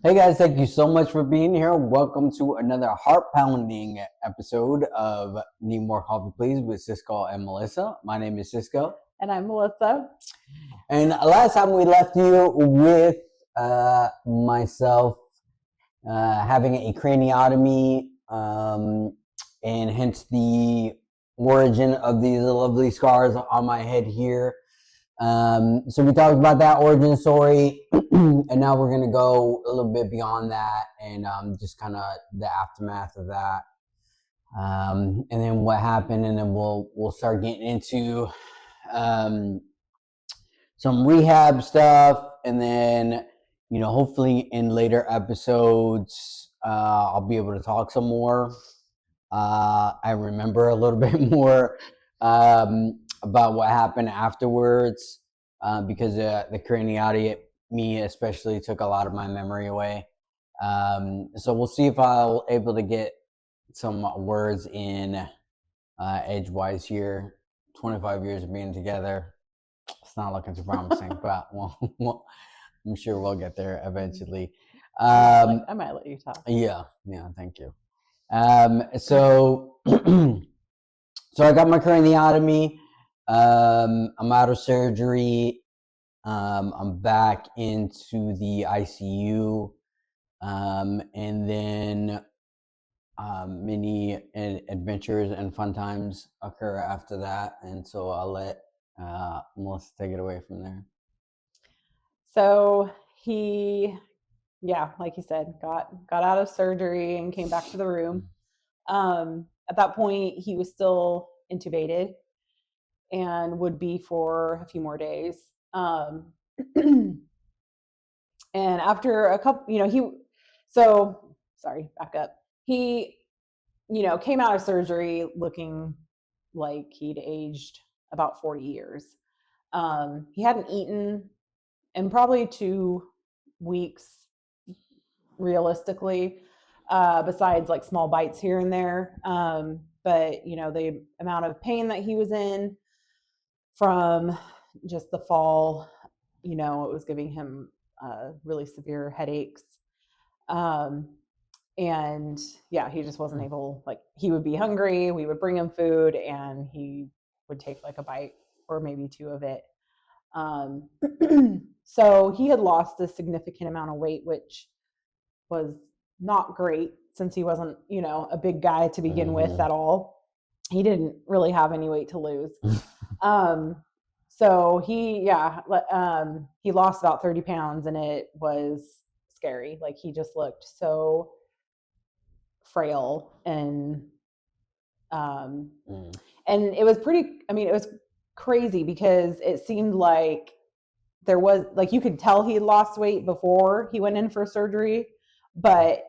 Hey guys, thank you so much for being here. Welcome to another heart-pounding episode of Need More Coffee Please with Cisco and Melissa. My name is Cisco. And I'm Melissa. And last time we left you with myself having a craniotomy and hence the origin of these lovely scars on my head here. So we talked about that origin story, and now we're gonna go a little bit beyond that and just kind of the aftermath of that, and then what happened, and then we'll start getting into some rehab stuff, and then hopefully in later episodes I'll be able to talk some more. I remember a little bit more. About what happened afterwards, because the craniotomy especially took a lot of my memory away. So we'll see if I'll able to get some words in edgewise here. 25 years of being together, it's not looking too promising, but I'm sure we'll get there eventually. I might let you talk. Yeah, thank you. So I got my craniotomy. I'm out of surgery. I'm back into the ICU, and then many adventures and fun times occur after that. And so I'll let Melissa take it away from there. So he, like you said, got out of surgery and came back to the room. At that point, he was still intubated and would be for a few more days. And after a couple, back up. He, came out of surgery looking like he'd aged about 40 years. He hadn't eaten in probably 2 weeks, realistically, besides like small bites here and there. But the amount of pain that he was in from just the fall, it was giving him really severe headaches. And he just wasn't able, like, he would be hungry, we would bring him food, and he would take like a bite or maybe 2 of it. So he had lost a significant amount of weight, which was not great since he wasn't, a big guy to begin with at all. He didn't really have any weight to lose. So he lost about 30 pounds, and it was scary. Like, he just looked so frail, and it was it was crazy because it seemed like there was, like, you could tell he lost weight before he went in for surgery, but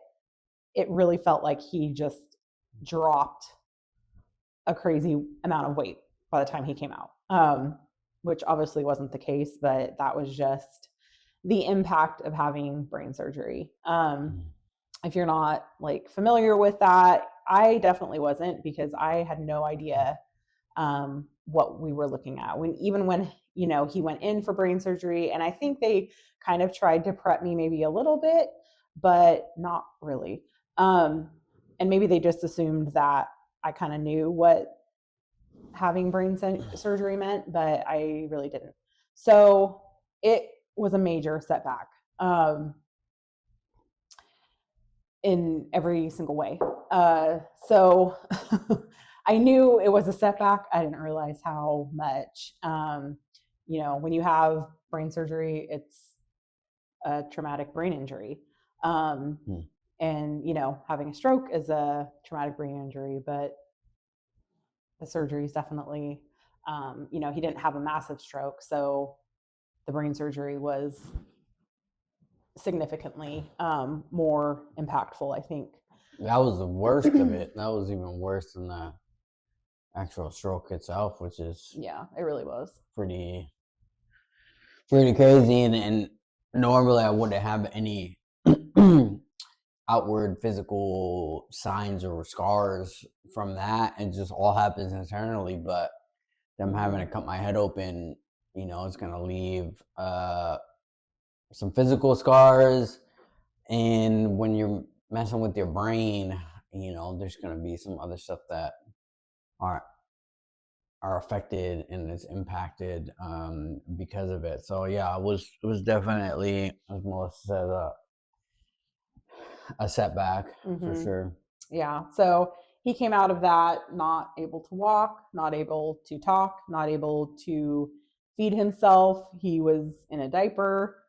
it really felt like he just dropped a crazy amount of weight by the time he came out, which obviously wasn't the case, but that was just the impact of having brain surgery. If you're not like familiar with that, I definitely wasn't, because I had no idea what we were looking at when he went in for brain surgery. And I think they kind of tried to prep me maybe a little bit, but not really. And maybe they just assumed that I kind of knew what having brain surgery meant, but I really didn't. So it was a major setback in every single way. So I knew it was a setback. I didn't realize how much. When you have brain surgery, it's a traumatic brain injury. And, having a stroke is a traumatic brain injury, but the surgery is definitely, he didn't have a massive stroke. So the brain surgery was significantly more impactful, I think. That was the worst of it. That was even worse than the actual stroke itself, which is it really was pretty crazy. And normally I wouldn't have any outward physical signs or scars from that. It just all happens internally. But them having to cut my head open, it's gonna leave some physical scars And when you're messing with your brain, there's going to be some other stuff that are affected and is impacted because of it. So yeah, it was definitely, as Melissa said, a setback for sure. Yeah. So he came out of that not able to walk, not able to talk, not able to feed himself. He was in a diaper,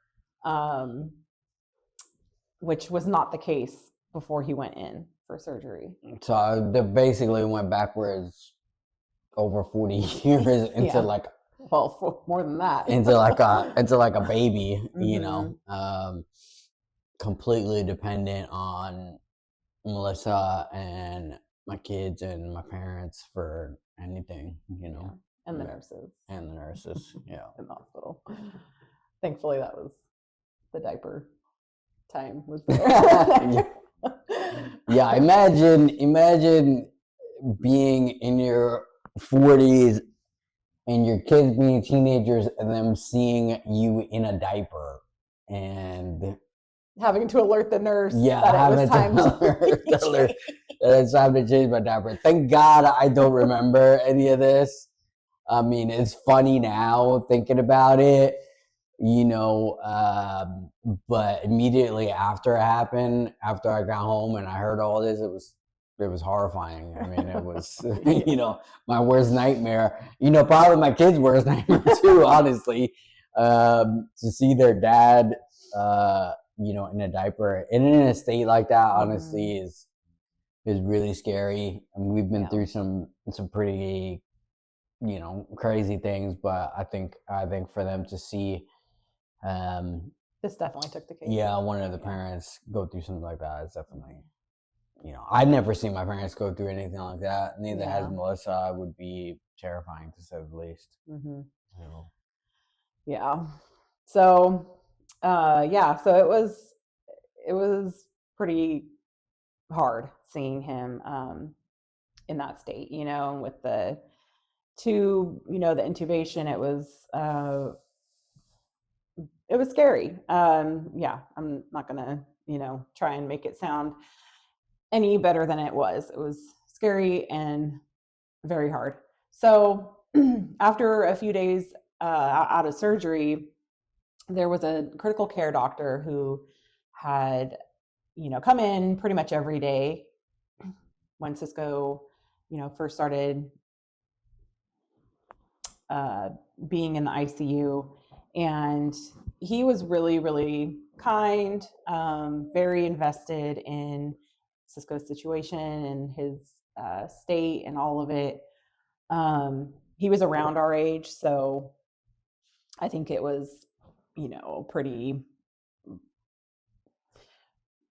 which was not the case before he went in for surgery. So they basically went backwards over 40 years into more than that, into like a baby, completely dependent on Melissa and my kids and my parents for anything, and the nurses yeah, in the hospital. Thankfully that was the diaper time was there. Yeah, imagine being in your 40s and your kids being teenagers and them seeing you in a diaper and having to alert the nurse that it was time that it's time to change my diaper. Thank God I don't remember any of this. I mean, it's funny now thinking about it, but immediately after it happened, after I got home and I heard all this, it was horrifying. I mean, it was, my worst nightmare, probably my kids' worst nightmare too, honestly, to see their dad, in a diaper and in a state like that, honestly, is really scary. And we've been through some pretty, crazy things, but I think for them to see, this definitely took the cake. Yeah, one of the parents go through something like that is definitely, I'd never seen my parents go through anything like that. Neither has Melissa. It would be terrifying to say the least. Yeah. So, so it was pretty hard seeing him in that state, with the tube, the intubation. It was scary. I'm not gonna, try and make it sound any better than it was. It was scary and very hard. So after a few days out of surgery, there was a critical care doctor who had, come in pretty much every day when Cisco, first started being in the ICU. And he was really, really kind, very invested in Cisco's situation and his state and all of it. He was around our age, so I think it was, pretty,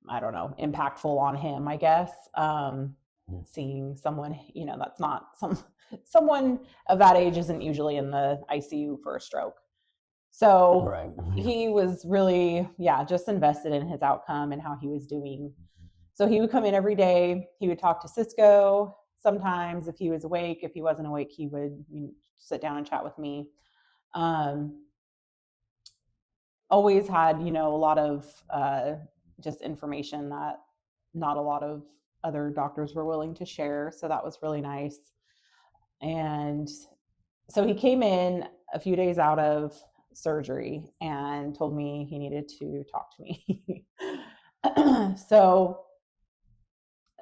I don't know, impactful on him, I guess. Seeing someone, that's not someone of that age isn't usually in the ICU for a stroke. So he was really, just invested in his outcome and how he was doing. So he would come in every day. He would talk to Cisco. Sometimes if he was awake, if he wasn't awake, he would sit down and chat with me. Always had, a lot of just information that not a lot of other doctors were willing to share. So that was really nice. And so he came in a few days out of surgery and told me he needed to talk to me. So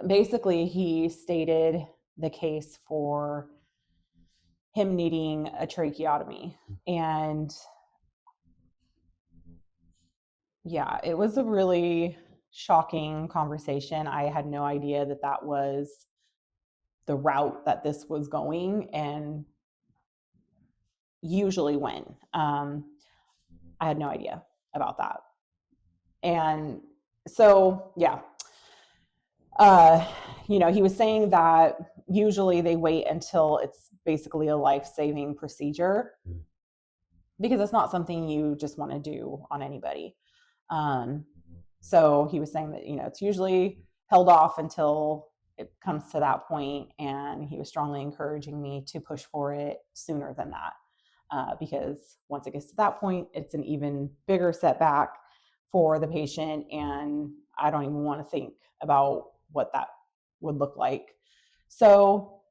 basically he stated the case for him needing a tracheotomy. And it was a really shocking conversation. I had no idea that was the route that this was going and usually went. I had no idea about that. And so, he was saying that usually they wait until it's basically a life-saving procedure because it's not something you just want to do on anybody. So he was saying that, it's usually held off until it comes to that point, and he was strongly encouraging me to push for it sooner than that, because once it gets to that point, it's an even bigger setback for the patient and I don't even want to think about what that would look like. So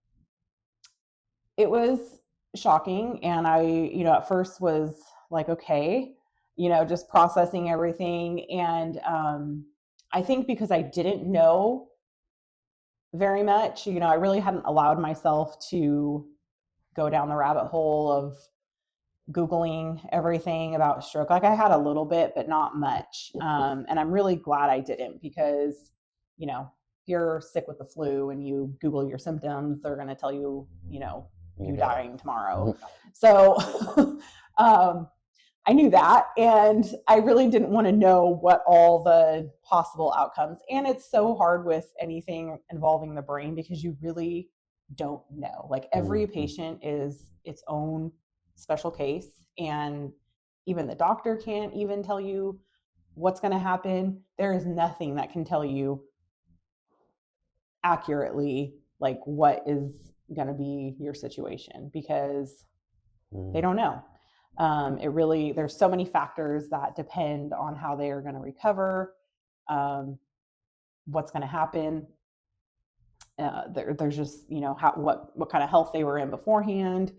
it was shocking. And I, at first was like, okay, just processing everything. And I think because I didn't know very much, I really hadn't allowed myself to go down the rabbit hole of Googling everything about stroke. Like I had a little bit, but not much. And I'm really glad I didn't, because, if you're sick with the flu and you Google your symptoms, they're going to tell you, you're dying tomorrow. So I knew that. And I really didn't want to know what all the possible outcomes. And it's so hard with anything involving the brain, because you really don't know. Like every patient is its own special case. And even the doctor can't even tell you what's going to happen. There is nothing that can tell you accurately, like what is going to be your situation, because they don't know. There's so many factors that depend on how they are going to recover, what's going to happen. There's just, what kind of health they were in beforehand.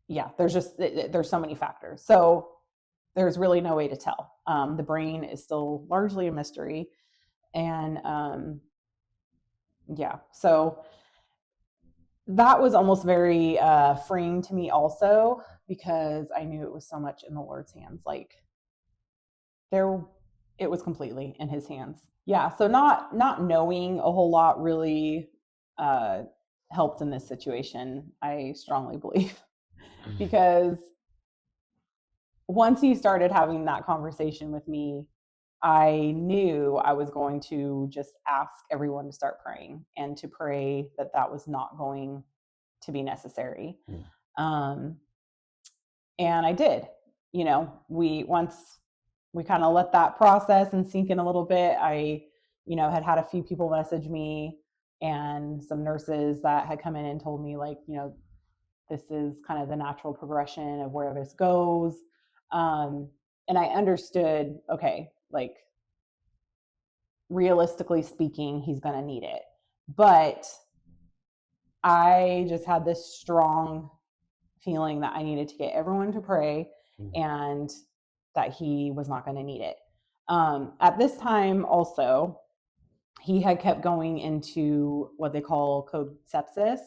There's so many factors. So there's really no way to tell. The brain is still largely a mystery. And so that was almost very freeing to me also, because I knew it was so much in the Lord's hands. Like it was completely in his hands. Yeah. So not knowing a whole lot really helped in this situation, I strongly believe, because once he started having that conversation with me, I knew I was going to just ask everyone to start praying, and to pray that was not going to be necessary. And I did. Once we kind of let that process and sink in a little bit, I, had a few people message me, and some nurses that had come in and told me, like, this is kind of the natural progression of where this goes. And I understood, okay, like realistically speaking, he's going to need it. But I just had this strong feeling that I needed to get everyone to pray, and that he was not going to need it. At this time also, he had kept going into what they call code sepsis,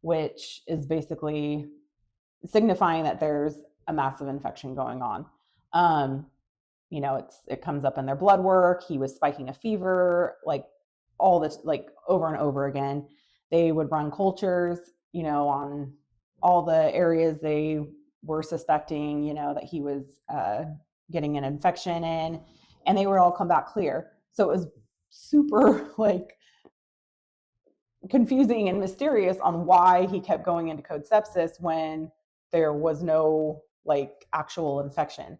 which is basically signifying that there's a massive infection going on. It comes up in their blood work. He was spiking a fever, like all this, like over and over again. They would run cultures, on all the areas they were suspecting, that he was getting an infection in, and they would all come back clear. So it was super like confusing and mysterious on why he kept going into code sepsis when there was no like actual infection.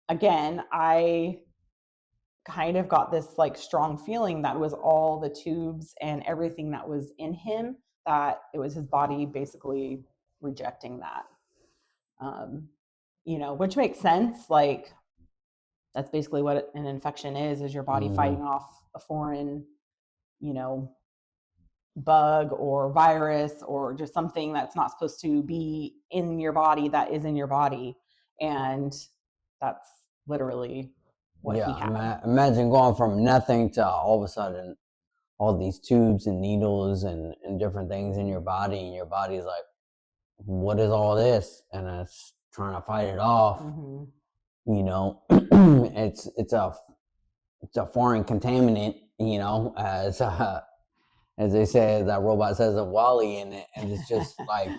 Again, I kind of got this like strong feeling that was all the tubes and everything that was in him, that it was his body basically rejecting that. Which makes sense. Like that's basically what an infection is your body fighting off a foreign, bug or virus, or just something that's not supposed to be in your body that is in your body. And that's literally what he had. Imagine going from nothing to all of a sudden all these tubes and needles and different things in your body, and your body's like, what is all this? And it's trying to fight it off. It's a foreign contaminant, as they say, that robot says of Wally, and it's just like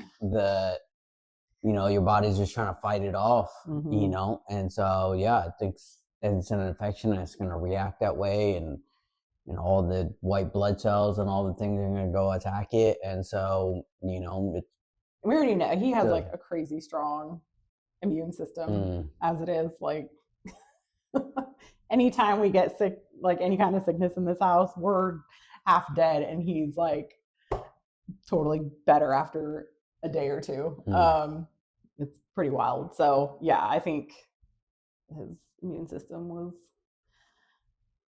your body's just trying to fight it off, and so I think it's an infection, and it's going to react that way, and all the white blood cells and all the things are going to go attack it, and so we already know he has like a crazy strong immune system as it is. Like anytime we get sick, like any kind of sickness in this house, we're half dead, and he's like totally better after a day or two. It's pretty wild. So I think immune system was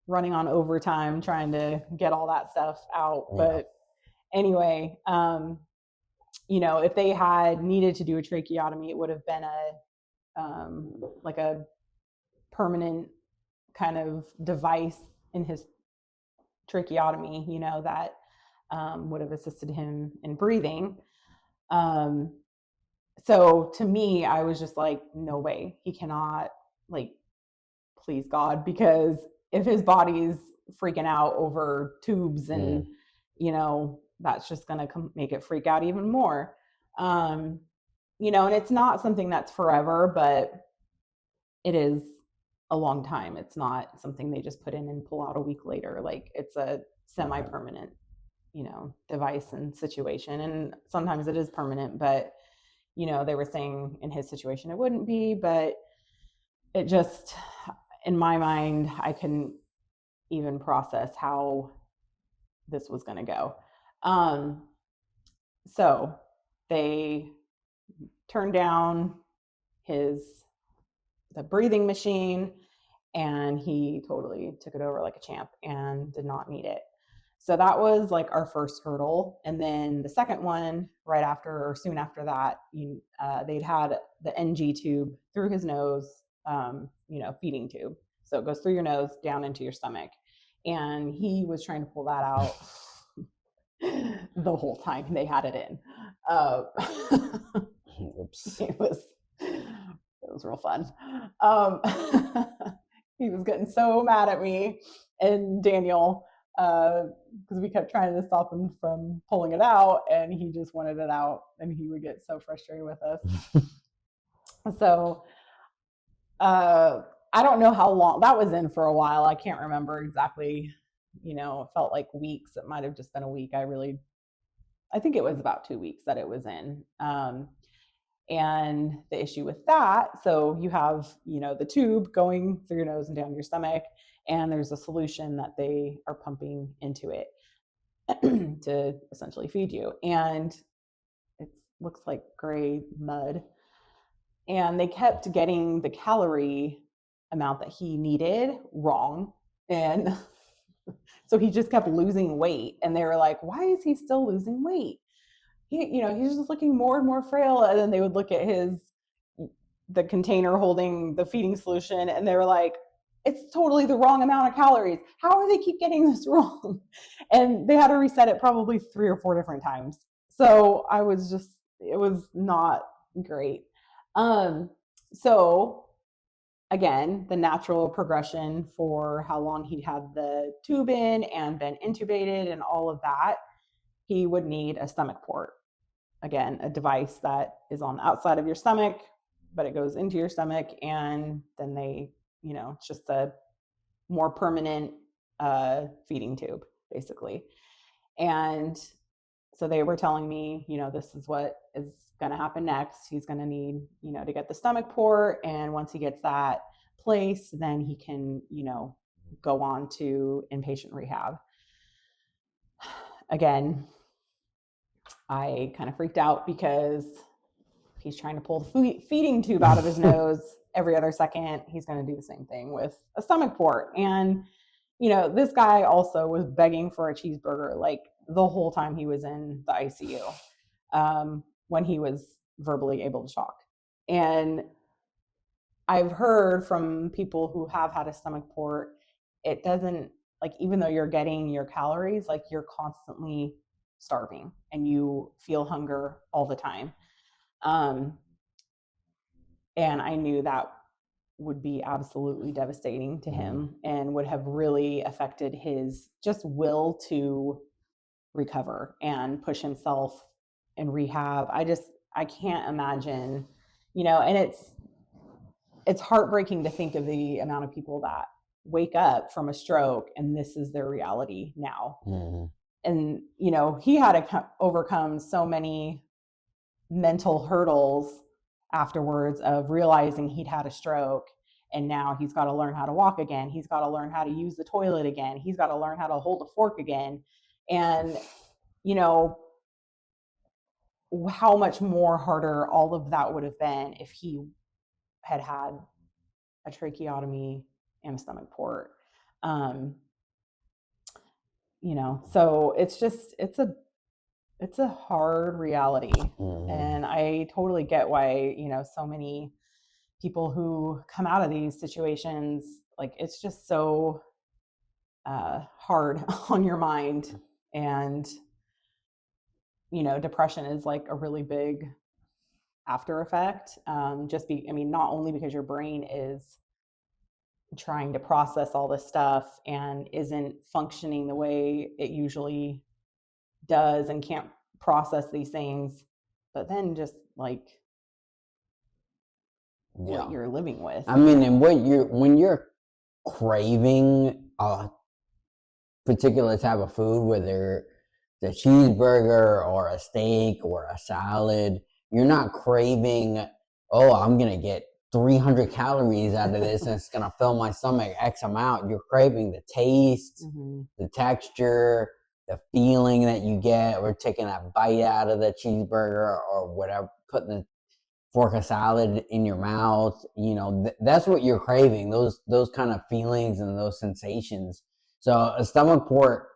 running on overtime trying to get all that stuff out. Yeah. But anyway, if they had needed to do a tracheotomy, it would have been like a permanent kind of device in his tracheotomy, that would have assisted him in breathing. So to me, I was just like, no way, he cannot, like, please God, because if his body's freaking out over tubes and, that's just going to make it freak out even more. And it's not something that's forever, but it is a long time. It's not something they just put in and pull out a week later. Like, it's a semi-permanent, device and situation. And sometimes it is permanent, but, they were saying in his situation it wouldn't be, but it just, in my mind, I couldn't even process how this was going to go. So they turned down the breathing machine, and he totally took it over like a champ and did not need it. So that was like our first hurdle. And then the second one, right after or soon after that, they'd had the NG tube through his nose, feeding tube. So it goes through your nose down into your stomach. And he was trying to pull that out the whole time they had it in. Oops. It was real fun. He was getting so mad at me and Daniel because we kept trying to stop him from pulling it out, and he just wanted it out, and he would get so frustrated with us. So I don't know how long that was in for a while. I can't remember exactly. It felt like weeks. It might have just been a week. I think it was about 2 weeks that it was in. And the issue with that, so you have, the tube going through your nose and down your stomach, and there's a solution that they are pumping into it to essentially feed you. And it looks like gray mud. And they kept getting the calorie amount that he needed wrong. And so he just kept losing weight. And they were like, why is he still losing weight? He's just looking more and more frail. And then they would look at the container holding the feeding solution, and they were like, it's totally the wrong amount of calories. How do they keep getting this wrong? And they had to reset it probably 3 or 4 different times. So it was not great. So again, the natural progression for how long he'd had the tube in and been intubated and all of that, he would need a stomach port. Again, a device that is on the outside of your stomach, but it goes into your stomach, and then they, it's just a more permanent feeding tube, basically. And so they were telling me, this is what is going to happen next. He's going to need, to get the stomach port. And once he gets that placed, then he can, go on to inpatient rehab. Again, I kind of freaked out because he's trying to pull the feeding tube out of his nose every other second. He's going to do the same thing with a stomach port. And, this guy also was begging for a cheeseburger like the whole time he was in the ICU when he was verbally able to talk. And I've heard from people who have had a stomach port, it doesn't, like, even though you're getting your calories, like, you're constantly starving and you feel hunger all the time. And I knew that would be absolutely devastating to him and would have really affected his just will to recover and push himself in rehab. I can't imagine, and it's heartbreaking to think of the amount of people that wake up from a stroke and this is their reality now. Mm-hmm. And, he had to overcome so many mental hurdles afterwards of realizing he'd had a stroke, and now he's got to learn how to walk again. He's got to learn how to use the toilet again. He's got to learn how to hold a fork again. And, how much more harder all of that would have been if he had a tracheotomy and a stomach port. So it's a hard reality. Mm-hmm. And I totally get why, so many people who come out of these situations, like, it's just so hard on your mind. And, depression is like a really big after effect. Not only because your brain is trying to process all this stuff and isn't functioning the way it usually does and can't process these things, but then just like what you're living with. I mean, and when you're craving a particular type of food, whether it's a cheeseburger or a steak or a salad, you're not craving, oh, I'm gonna get 300 calories out of this and it's gonna fill my stomach X amount. You're craving the taste, the texture, the feeling that you get, or taking a bite out of the cheeseburger or whatever, putting the fork of salad in your mouth. That's what you're craving, those kind of feelings and those sensations. So a stomach port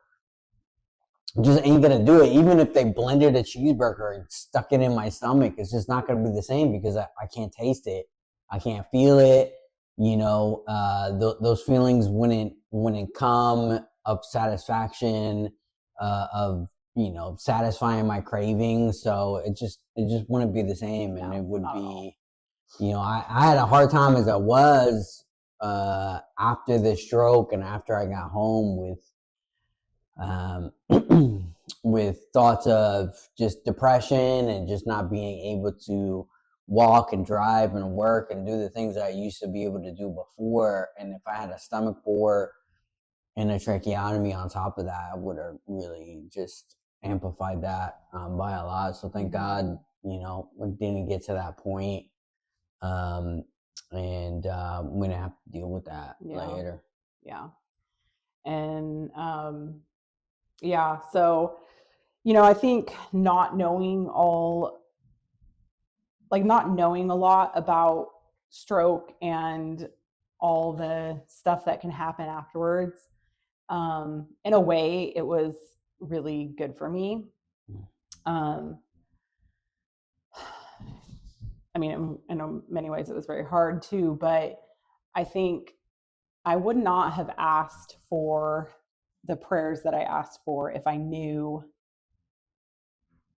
just ain't gonna do it. Even if they blended a cheeseburger and stuck it in my stomach, it's just not gonna be the same because I can't taste it, I can't feel it. Those feelings wouldn't come of satisfaction, of satisfying my cravings. So it just wouldn't be the same, and it would be, I had a hard time as I was after the stroke and after I got home with thoughts of just depression and just not being able to walk and drive and work and do the things that I used to be able to do before. And if I had a stomach port and a tracheotomy on top of that, I would have really just amplified that by a lot. So thank God, we didn't get to that point. And I'm gonna have to deal with that later. Yeah. And so I think not knowing a lot about stroke and all the stuff that can happen afterwards, in a way it was really good for me. In many ways it was very hard too, but I think I would not have asked for the prayers that I asked for if I knew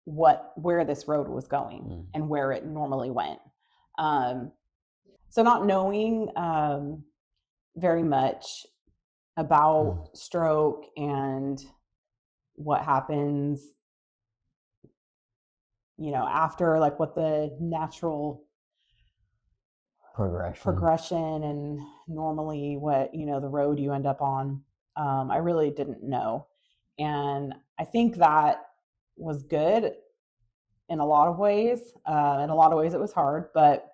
where this road was going and where it normally went. So not knowing very much about stroke and what happens, after, like what the natural progression and normally what, the road you end up on, I really didn't know. And I think that was good in a lot of ways. In a lot of ways it was hard, but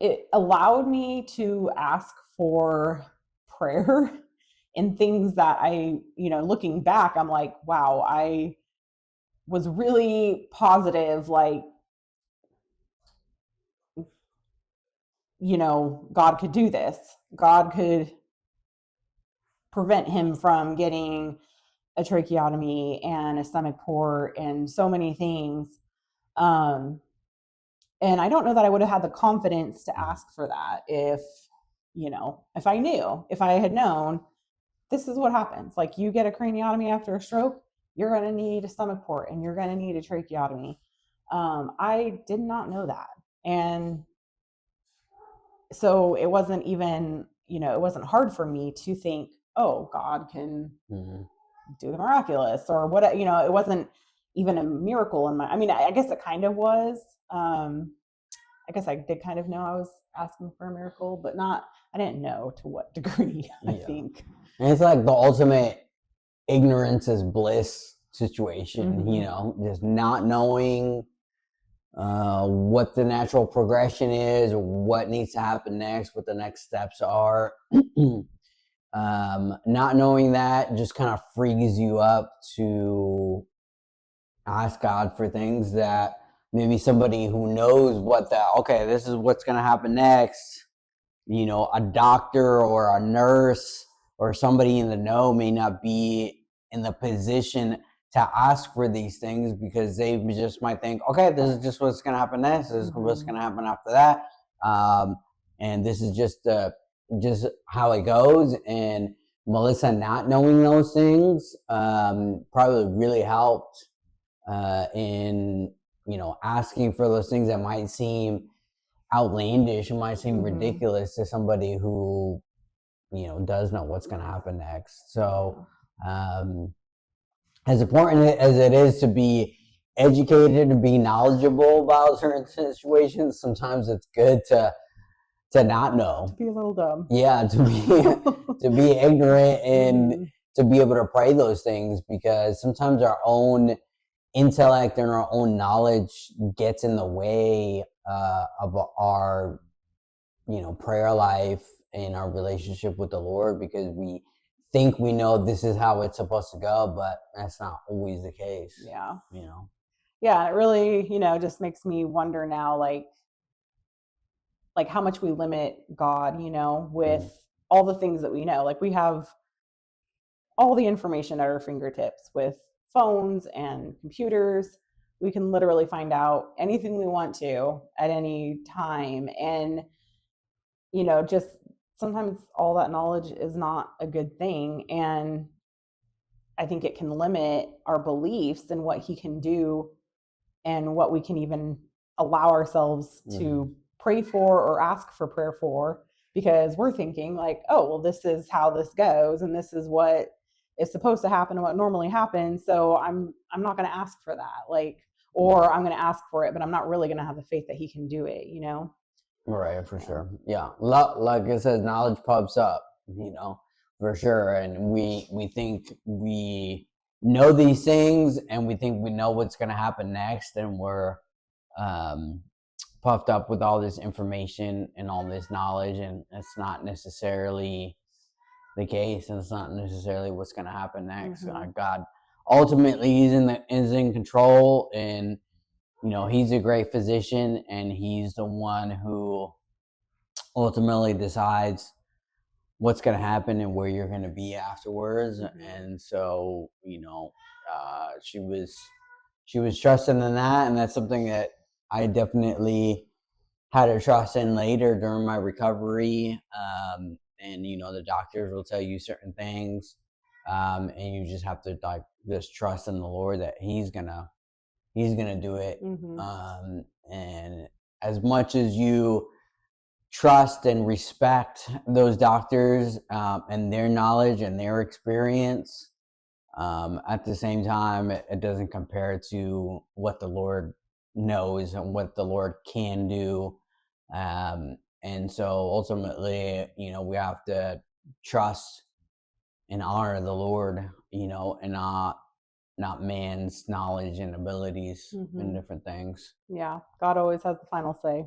it allowed me to ask for prayer in things that I, looking back, I'm like, wow, I was really positive, like, God could do this. God could prevent him from getting a tracheotomy and a stomach port and so many things. And I don't know that I would have had the confidence to ask for that if I had known this is what happens. Like, you get a craniotomy after a stroke, you're going to need a stomach port and you're going to need a tracheotomy. I did not know that. And so it wasn't even, it wasn't hard for me to think, oh, God can do the miraculous or what, it wasn't even a miracle in my, I guess it kind of was. I guess I did kind of know I was asking for a miracle, but I didn't know to what degree, I think. And it's like the ultimate ignorance is bliss situation, just not knowing what the natural progression is, or what needs to happen next, what the next steps are. Not knowing that just kind of frees you up to ask God for things that maybe somebody who knows okay, this is what's going to happen next. A doctor or a nurse or somebody in the know may not be in the position to ask for these things, because they just might think, okay, this is just what's going to happen next. This is what's going to happen after that. And this is just how it goes. And Melissa not knowing those things probably really helped in asking for those things that might seem outlandish and might seem ridiculous to somebody who does know what's going to happen next. So as important as it is to be educated and be knowledgeable about certain situations, sometimes it's good to not know, to be a little dumb. Yeah, to be ignorant and to be able to pray those things, because sometimes our own intellect and our own knowledge gets in the way of our prayer life and our relationship with the Lord, because we think we know this is how it's supposed to go, but that's not always the case. Yeah. Yeah, it really, just makes me wonder now, like how much we limit God, with all the things that we know. Like, we have all the information at our fingertips with phones and computers. We can literally find out anything we want to at any time. And, just sometimes all that knowledge is not a good thing. And I think it can limit our beliefs and what he can do and what we can even allow ourselves to pray for or ask for prayer for, because we're thinking like, oh, well, this is how this goes, and this is what is supposed to happen and what normally happens. So I'm not going to ask for that, or I'm going to ask for it, but I'm not really going to have the faith that he can do it, Right, for sure. Yeah, like it says, knowledge pops up, for sure. And we think we know these things, and we think we know what's going to happen next, and we're puffed up with all this information and all this knowledge, and it's not necessarily the case, and it's not necessarily what's going to happen next. God ultimately is in control, and he's a great physician, and he's the one who ultimately decides what's going to happen and where you're going to be afterwards. And so she was trusting in that, and that's something that I definitely had to trust in later during my recovery. And the doctors will tell you certain things, and you just have to just trust in the Lord that he's gonna do it. And as much as you trust and respect those doctors and their knowledge and their experience, at the same time, it doesn't compare to what the Lord knows and what the Lord can do. And so ultimately, we have to trust and honor the Lord, and not man's knowledge and abilities and different things. Yeah, God always has the final say.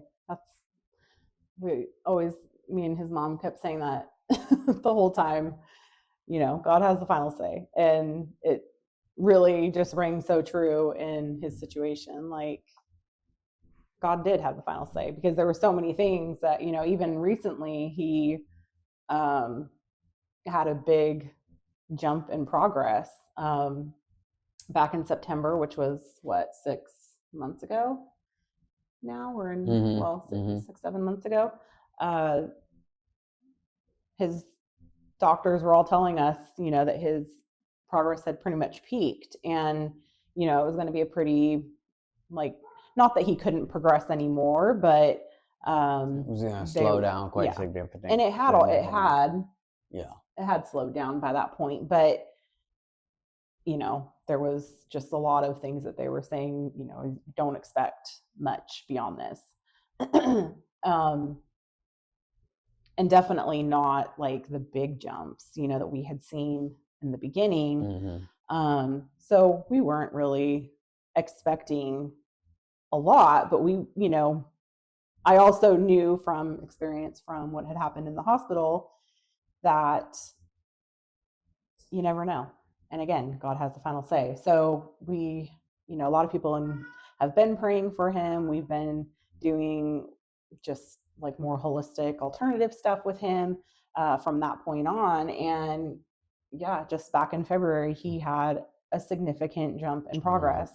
Me and his mom kept saying that the whole time. God has the final say, and it really just rang so true in his situation. Like, God did have the final say, because there were so many things that, even recently he had a big jump in progress back in September, which was 6 months ago. Now we're in 6-7 months ago. His doctors were all telling us, that his progress had pretty much peaked, and it was going to be a pretty, not that he couldn't progress anymore, but it was going to slow down quite significantly. And it had slowed down by that point, but there was just a lot of things that they were saying, don't expect much beyond this. And definitely not like the big jumps, that we had seen in the beginning. So we weren't really expecting a lot, but I also knew from experience from what had happened in the hospital that you never know. And again, God has the final say. So a lot of people have been praying for him. We've been doing just like more holistic alternative stuff with him from that point on. And yeah, just back in February, he had a significant jump in progress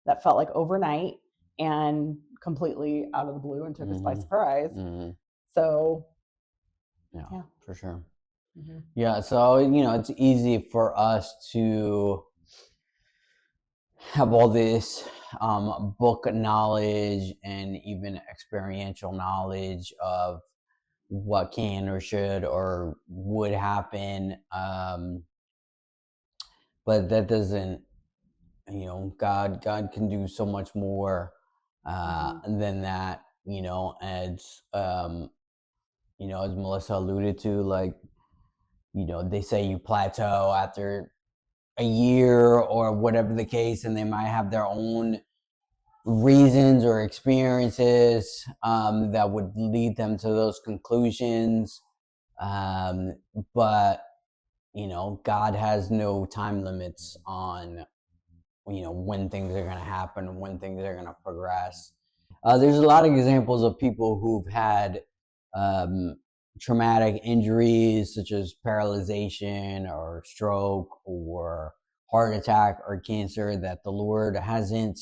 that felt like overnight and completely out of the blue and took us by surprise. So yeah, for sure. Yeah, so it's easy for us to have all this book knowledge and even experiential knowledge of what can or should or would happen, but that doesn't, God can do so much more than that. As Melissa alluded to, like, they say you plateau after a year or whatever the case, and they might have their own reasons or experiences that would lead them to those conclusions. But God has no time limits on when things are going to happen and when things are going to progress. There's a lot of examples of people who've had traumatic injuries such as paralyzation or stroke or heart attack or cancer that the Lord hasn't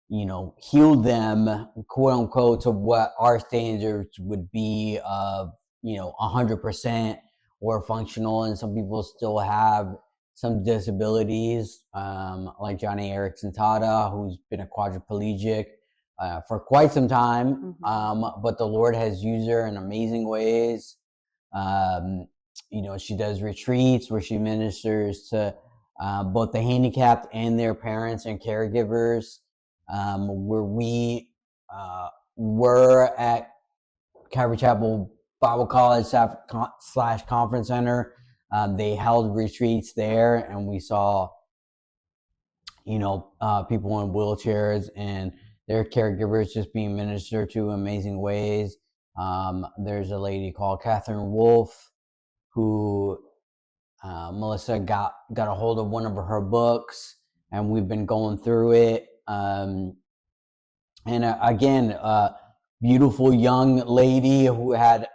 healed them, quote unquote, to what our standards would be of 100% or functional. And some people still have some disabilities, like Johnny Erickson Tada, who's been a quadriplegic for quite some time, but the Lord has used her in amazing ways. She does retreats where she ministers to both the handicapped and their parents and caregivers. Where we were at Calvary Chapel Bible College / Conference Center, they held retreats there, and we saw people in wheelchairs and their caregivers just being ministered to in amazing ways. There's a lady called Catherine Wolfe who Melissa got a hold of one of her books, and we've been going through it. And again, beautiful young lady who had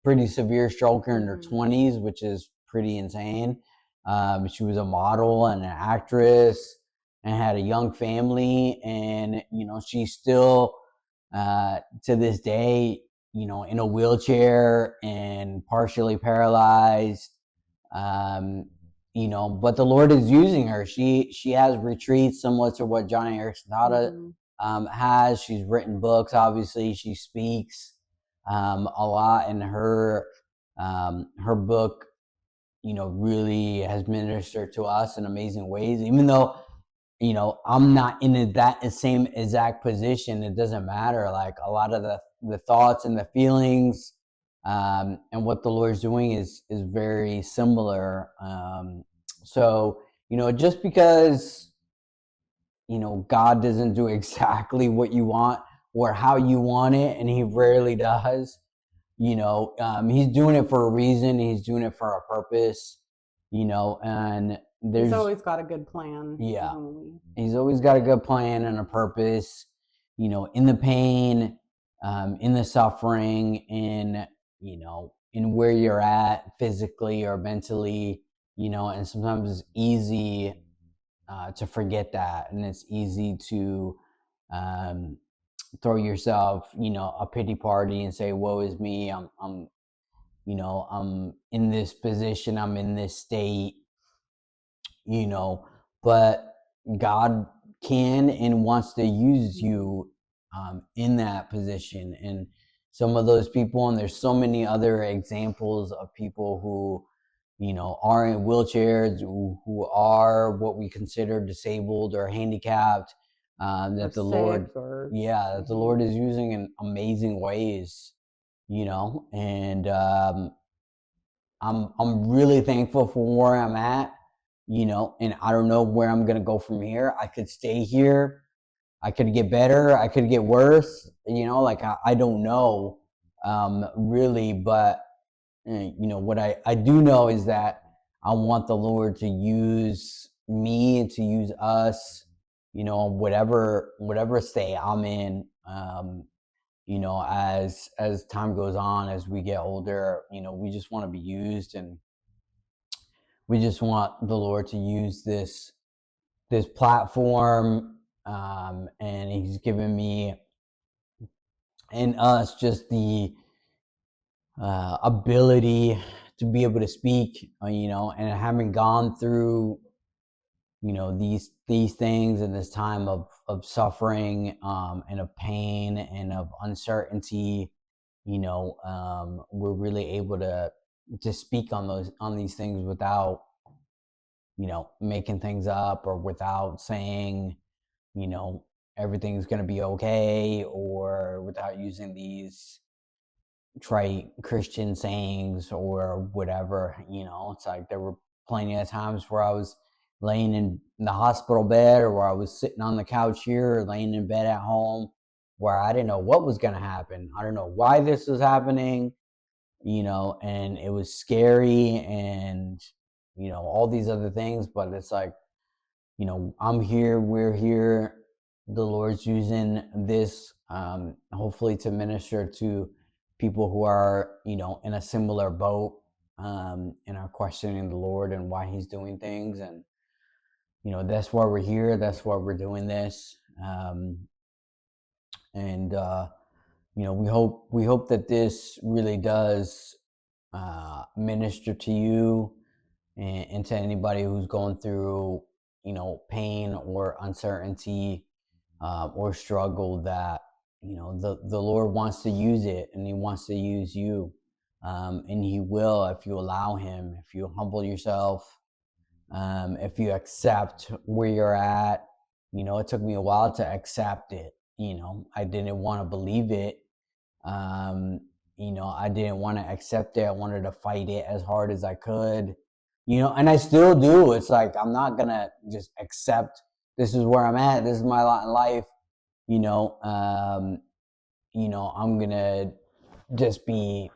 pretty severe stroke in her 20s, which is pretty insane. She was a model and an actress and had a young family, and she's still to this day in a wheelchair and partially paralyzed. But the Lord is using her. She has retreats similar to what Johnny Erickson has. She's written books. Obviously, she speaks a lot, and her book, really has ministered to us in amazing ways. Even though I'm not in that same exact position, it doesn't matter. Like, a lot of the thoughts and the feelings and what the Lord's doing is very similar. So just because God doesn't do exactly what you want or how you want it, and he rarely does, he's doing it for a reason. He's doing it for a purpose, and he's always got a good plan. Yeah, he's always got a good plan and a purpose, in the pain, in the suffering, in where you're at physically or mentally, and sometimes it's easy to forget that, and it's easy to throw yourself a pity party and say, woe is me, I'm in this position, I'm in this state, but God can and wants to use you in that position. And some of those people, and there's so many other examples of people who are in wheelchairs, who are what we consider disabled or handicapped, that the Lord that the Lord is using in amazing ways, and I'm really thankful for where I'm at, and I don't know where I'm gonna go from here. I could stay here, I could get better, I could get worse, like I don't know really, but what I do know is that I want the Lord to use me, to use us, whatever state I'm in, as time goes on, as we get older, we just want to be used, and we just want the Lord to use this platform, and He's given me and us just the ability to be able to speak, and having gone through these things in this time of suffering, and of pain and of uncertainty. We're really able to speak on these things without making things up, or without saying everything's going to be okay, or without using these trite Christian sayings or whatever. It's like there were plenty of times where I was laying in the hospital bed, or where I was sitting on the couch here, or laying in bed at home, where I didn't know what was going to happen. I don't know why this was happening, and it was scary, and all these other things. But it's like, I'm here, we're here, the Lord's using this, hopefully to minister to people who are, in a similar boat, and are questioning the Lord and why He's doing things. And, that's why we're here. That's why we're doing this. And, we hope that this really does minister to you, and to anybody who's going through, pain or uncertainty, or struggle, that the Lord wants to use it, and He wants to use you, and He will, if you allow Him, if you humble yourself, if you accept where you're at. It took me a while to accept it. I didn't want to believe it. I didn't want to accept it. I wanted to fight it as hard as I could, and I still do. It's like, I'm not gonna just accept this is where I'm at, this is my lot in life. I'm gonna just be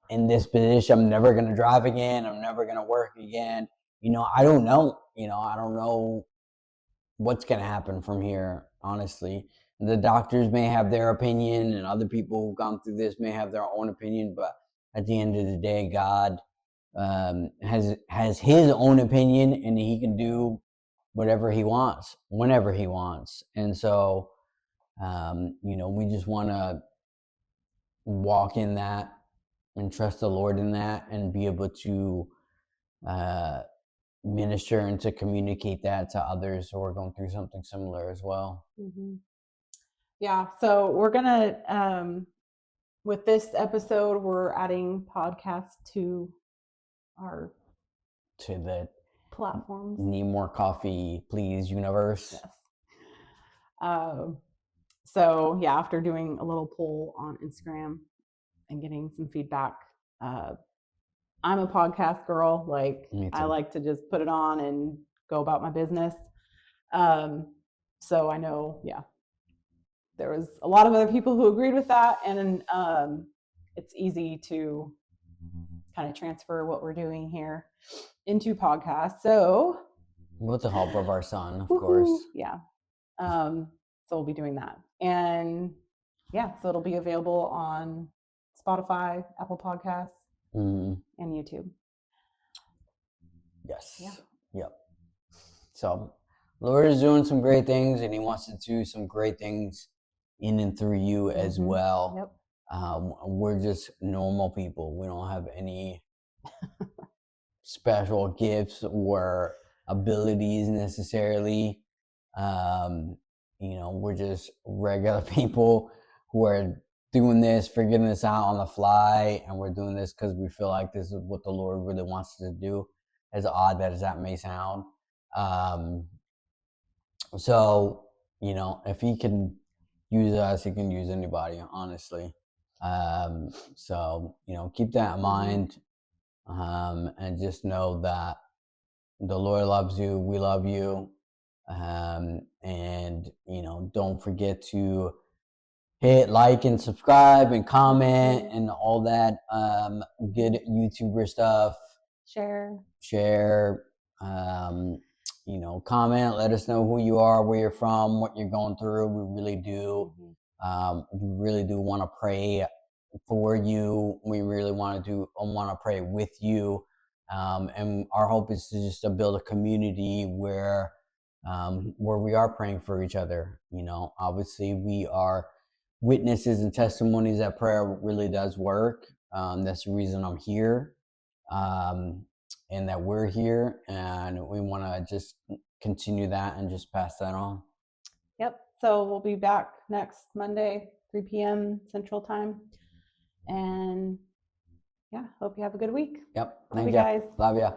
in this position. I'm never gonna drive again. I'm never gonna work again. I don't know. I don't know what's gonna happen from here, honestly. The doctors may have their opinion, and other people who've gone through this may have their own opinion. But at the end of the day, God has His own opinion, and He can do whatever He wants, whenever He wants. And so, we just want to walk in that, and trust the Lord in that, and be able to minister and to communicate that to others who are going through something similar as well. Mm-hmm. Yeah. So we're gonna, with this episode, we're adding podcasts to our the platforms. Need more coffee, please, universe. Yes. So yeah, after doing a little poll on Instagram and getting some feedback, I'm a podcast girl. Like, I like to just put it on and go about my business. So I know, there was a lot of other people who agreed with that, and it's easy to kind of transfer what we're doing here into podcasts. So, with the help of our son, of course. Yeah. So we'll be doing that, and so it'll be available on Spotify, Apple Podcasts, and YouTube. Yes. Yeah. Yep. So, Lord is doing some great things, and He wants to do some great things in and through you as well. Yep. We're just normal people. We don't have any special gifts or abilities necessarily. We're just regular people who are doing this, figuring this out on the fly, and we're doing this because we feel like this is what the Lord really wants us to do, as odd as that may sound. So, if He can use us, He can use anybody, honestly. So, keep that in mind, and just know that the Lord loves you. We love you. And, don't forget to hit like and subscribe and comment and all that good YouTuber stuff. Share. Share. comment, let us know who you are, where you're from, what you're going through. We really do. We really do want to pray for you. We really want to pray with you. And our hope is to just to build a community where we are praying for each other. Obviously we are witnesses and testimonies that prayer really does work. That's the reason I'm here. And that we're here, and we want to just continue that and just pass that on. Yep. So we'll be back next Monday, 3 p.m. Central Time. And yeah, hope you have a good week. Yep. Love you guys. Love ya.